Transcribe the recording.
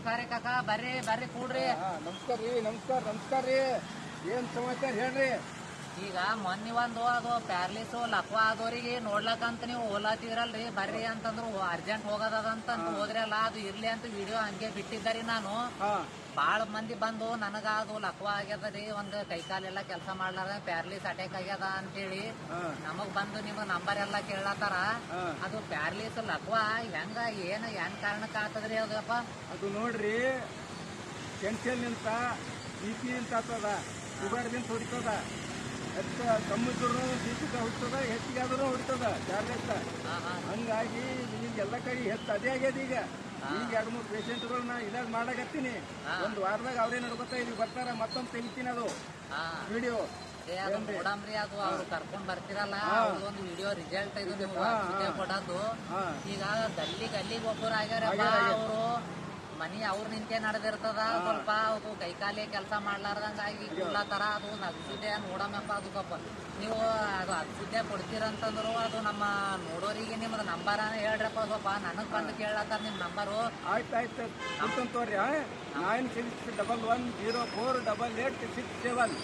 ನಮಸ್ಕಾರ ರೀ ಕಾಕ, ಬರ್ರಿ ಬರ್ರಿ ಕೂಡ್ರಿ. ನಮಸ್ಕಾರ ರೀ. ನಮಸ್ಕಾರ ರೀ. ಏನ್ ಸಮಾಚಾರ ಹೇಳ್ರಿ. ಈಗ ಮೊನ್ನೆ ಒಂದು ಅದು ಪ್ಯಾರ್ಲಿಸು ಲಕ್ವ ಆದವ್ರಿಗೆ ನೋಡ್ಲಕ್ಕಂತ ನೀವು ಓಲಾತಿದ್ರಲ್ರಿ, ಬರ್ರಿ ಅಂತಂದ್ರು ಅರ್ಜೆಂಟ್ ಹೋಗೋದಂತ ಹೋದ್ರಲ್ಲ, ಅದು ಇರ್ಲಿ ಅಂತ ವಿಡಿಯೋ ಹಂಗೆ ಬಿಟ್ಟಿದ್ದರಿ. ನಾನು ಬಾಳ ಮಂದಿ ಬಂದು ನನಗ ಅದು ಲಕ್ವ ಆಗ್ಯದ ರೀ, ಒಂದ್ ಕೈಕಾಲೆಲ್ಲ ಕೆಲಸ ಮಾಡ್ಲಾರ ಪ್ಯಾರ್ಲಿಸ್ ಅಟ್ಯಾಕ್ ಆಗ್ಯದ ಅಂತೇಳಿ ನಮಗ್ ಬಂದು ನಿಮಗ್ ನಂಬರ್ ಎಲ್ಲಾ ಕೇಳತ್ತಾರ. ಅದು ಪ್ಯಾರ್ಲಿಸ್ ಲಕ್ವ ಹೆಂಗ ಏನ್ ಕಾರಣಕ್ಕ ಆಗ್ತದ್ರಿ ಅದಪ್ಪ? ಅದು ನೋಡ್ರಿ, ಟೆನ್ಷನ್ ನಿಂತ BP ಅಂತ ಆಗ್ತದ, ಶುಗರ್ ನಿಂತ ಹೊಡಿತದ, ಕಮ್ಮಿದ್ರು BP ಹೊಡಿತದ, ಹೆಚ್ಚಿಗೆ ಆದ್ರೂ ಹೊಡಿತದ ಪ್ಯಾರ್ಲಿಸ್. ಹಂಗಾಗಿ ನಿಮಗೆಲ್ಲ ಕಡೆ ಹೆಚ್ಚು ಅದೇ ಆಗ್ಯದ. ಈಗ 2-3 ಪೇಷಂಟ್ಗಳನ್ನ ಇಲಾಜ್ ಮಾಡಾಕತ್ತೀನಿ. ಒಂದ್ ವಾರದಾಗ ಅವ್ರೇ ನಡ್ಕೊತಾ ಇಲ್ಲಿ ಬರ್ತಾರ. ಮತ್ತೊಂದು ತೆಗಿತೀನಿ ಅದು ವಿಡಿಯೋ. ನೋಡಮ್ರಿ, ಅದು ಅವ್ರು ಕರ್ಕೊಂಡ್ ಬರ್ತಿರಲ್ಲ, ಒಂದು ವಿಡಿಯೋ ರಿಸಲ್ಟ್ ಇದು ಕೊಡೋದು. ಈಗ ಗಲ್ಲಿಗೆ ಒಬ್ಬರು ಆಗ್ಯಾರಪ್ಪ, ಅವರು ಮನಿ ಅವ್ರ ನಿಂತೆ ನಡೆದಿರ್ತದ. ಸ್ವಲ್ಪ ಅದು ಕೈಕಾಲಿ ಕೆಲಸ ಮಾಡ್ಲಾರ್ದಂಗಾಗಿ ತರ ಅದು ಅಗ್ಸಿದ್ದೆ ನೋಡಮಪ್ಪ. ಅದು ಸ್ವಲ್ಪ ನೀವು ಅದು ಅಗ್ಸಿದ್ದೆ ಕೊಡ್ತೀರಂತಂದ್ರು ಅದು ನಮ್ಮ ನೋಡೋರಿಗೆ ನಿಮ್ದು ನಂಬರ್ ಹೇಳ್ರಪ್ಪ. ಸ್ವಲ್ಪ ನನಗ್ ಬಂದು ಕೇಳತ್ತಾರ ನಿಮ್ ನಂಬರು. ಆಯ್ತು ತೋರಿ. 9611048867